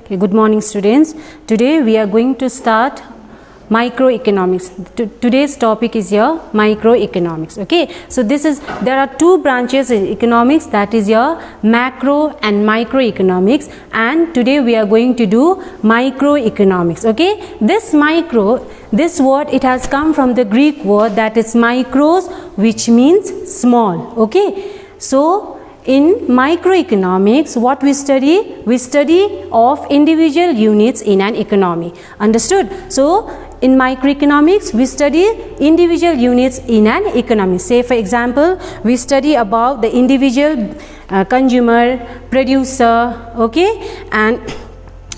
Okay, good morning students. Today we are going to start microeconomics. Today's topic is your microeconomics. Okay, so there are two branches in economics, that is your macro and microeconomics, and today we are going to do microeconomics. Okay, this word, it has come from the Greek word that is micros, which means small. Okay, so in microeconomics, what we study? We study of individual units in an economy. Understood? So, in microeconomics, we study individual units in an economy. Say, for example, we study about the individual consumer, producer, okay, and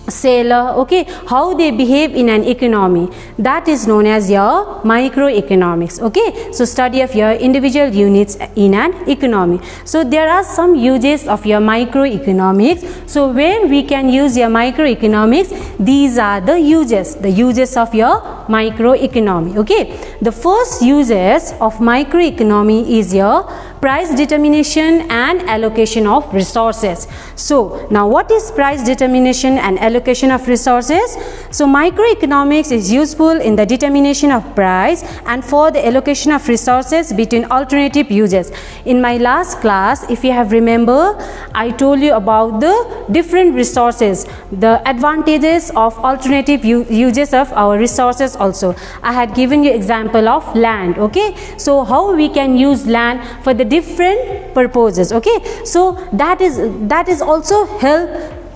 seller, okay, how they behave in an economy. That is known as your microeconomics. Okay, so study of your individual units in an economy. So there are some uses of your microeconomics. So where we can use your microeconomics, these are the uses of your microeconomy. Okay, the first uses of microeconomy is your price determination and allocation of resources. So now what is price determination and allocation of resources? So microeconomics is useful in the determination of price and for the allocation of resources between alternative uses. In my last class, if you have remember, I told you about the different resources, the advantages of alternative uses of our resources also. I had given you example of land. Okay, so how we can use land for the different purposes. Okay, so that is also help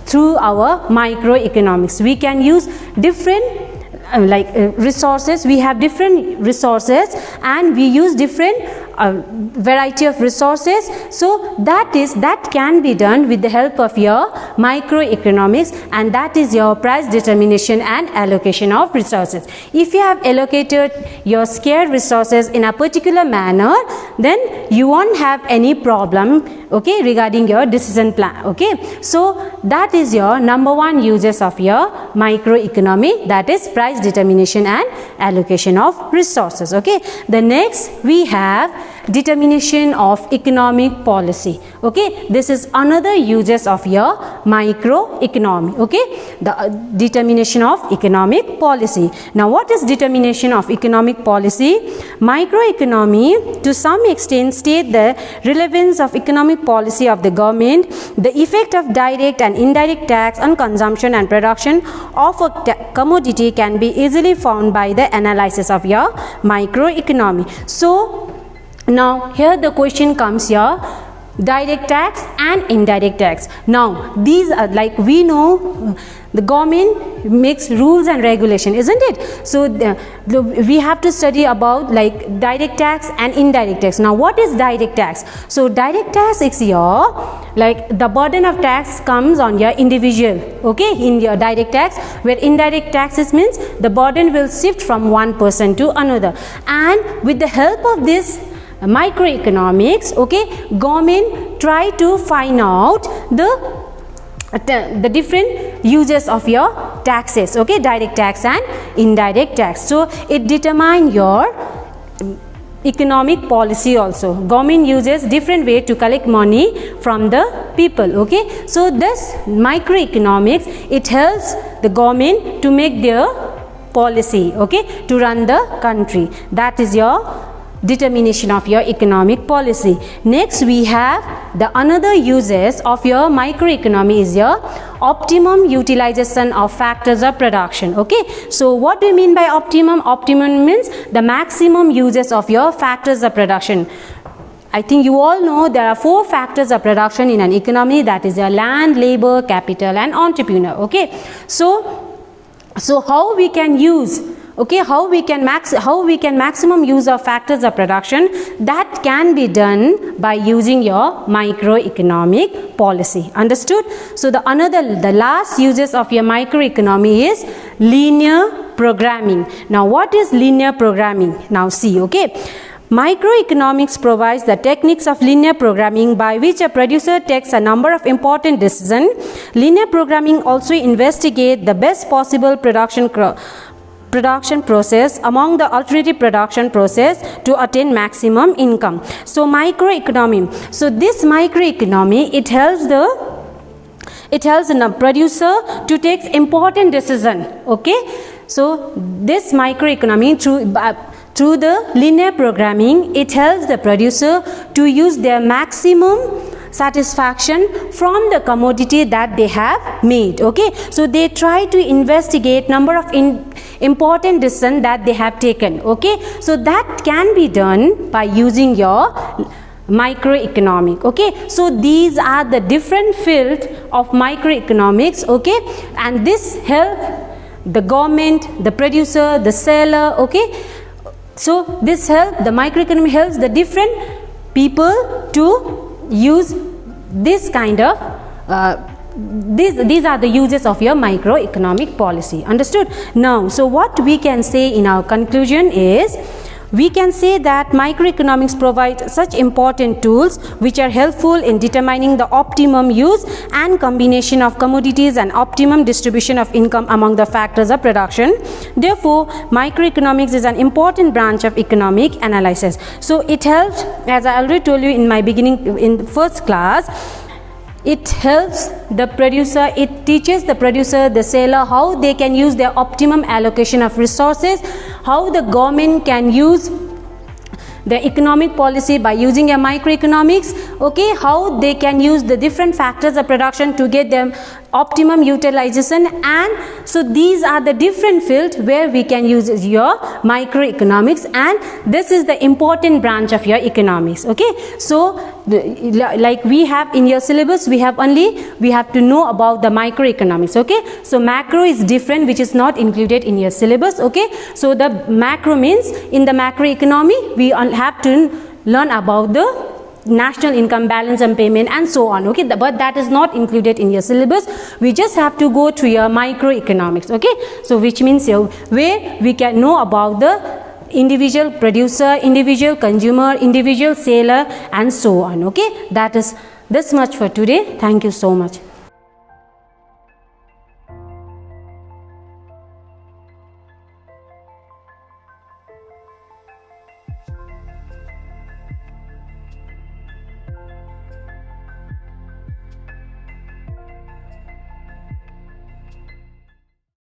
through our microeconomics. We can use different resources. We have different resources and we use different variety of resources. So that can be done with the help of your microeconomics, and that is your price determination and allocation of resources. If you have allocated your scarce resources in a particular manner, then you won't have any problem, okay, regarding your decision plan. Okay, so that is your number one uses of your microeconomy, that is price determination and allocation of resources. Okay, the next we have determination of economic policy. Okay, this is another uses of your microeconomy. Okay, the determination of economic policy. Now what is determination of economic policy? Microeconomy to some extent state the relevance of economic policy of the government, the effect of direct and indirect tax on consumption and production of a commodity can be easily found by the analysis of your microeconomy. So now here the question comes here, direct tax and indirect tax. Now these are, like we know, the government makes rules and regulation, isn't it? So we have to study about like direct tax and indirect tax. Now what is direct tax? So direct tax is your, like the burden of tax comes on your individual, okay, in your direct tax, where indirect taxes means the burden will shift from one person to another, and with the help of this microeconomics, okay, government try to find out the different uses of your taxes, okay, direct tax and indirect tax. So it determine your economic policy also. Government uses different way to collect money from the people. Okay, so this microeconomics, it helps the government to make their policy, okay, to run the country. That is your determination of your economic policy. Next we have the another uses of your microeconomy is your optimum utilization of factors of production. Okay, so what do you mean by optimum? Optimum means the maximum uses of your factors of production. I think you all know there are 4 factors of production in an economy, that is your land, labor, capital and entrepreneur. Okay, so how we can use, okay, how we can maximum use of factors of production, that can be done by using your microeconomic policy. Understood? So the last uses of your microeconomy is linear programming. Now what is linear programming? Now see, okay, microeconomics provides the techniques of linear programming by which a producer takes a number of important decisions. Linear programming also investigates the best possible production process among the alternative production process to attain maximum income. So microeconomy. So this microeconomy, it helps the it helps the producer to take important decision. Okay, so this microeconomy through the linear programming, it helps the producer to use their maximum satisfaction from the commodity that they have made. Okay, so they try to investigate number of important decisions that they have taken. Okay, so that can be done by using your microeconomic. Okay, so these are the different fields of microeconomics. Okay, and this help the government, the producer, the seller. Okay, so this the microeconomy helps the different people to use this kind of these are the uses of your microeconomic policy. Understood? Now, so what we can say in our conclusion is, we can say that microeconomics provides such important tools which are helpful in determining the optimum use and combination of commodities and optimum distribution of income among the factors of production. Therefore, microeconomics is an important branch of economic analysis. So it helps, as I already told you in my beginning, in the first class, it helps the producer, it teaches the producer, the seller, how they can use their optimum allocation of resources, how the government can use the economic policy by using a microeconomics. Okay, how they can use the different factors of production to get them optimum utilization. And so these are the different fields where we can use your microeconomics, and this is the important branch of your economics. Okay, so like we have in your syllabus, we have to know about the microeconomics. Okay, so macro is different, which is not included in your syllabus. Okay, so the macro means in the macroeconomy we have to learn about the national income, balance and payment, and so on. Okay, but that is not included in your syllabus. We just have to go through your microeconomics. Okay, so which means where we can know about the individual producer, individual consumer, individual seller, and so on. Okay, that is this much for today. Thank you so much.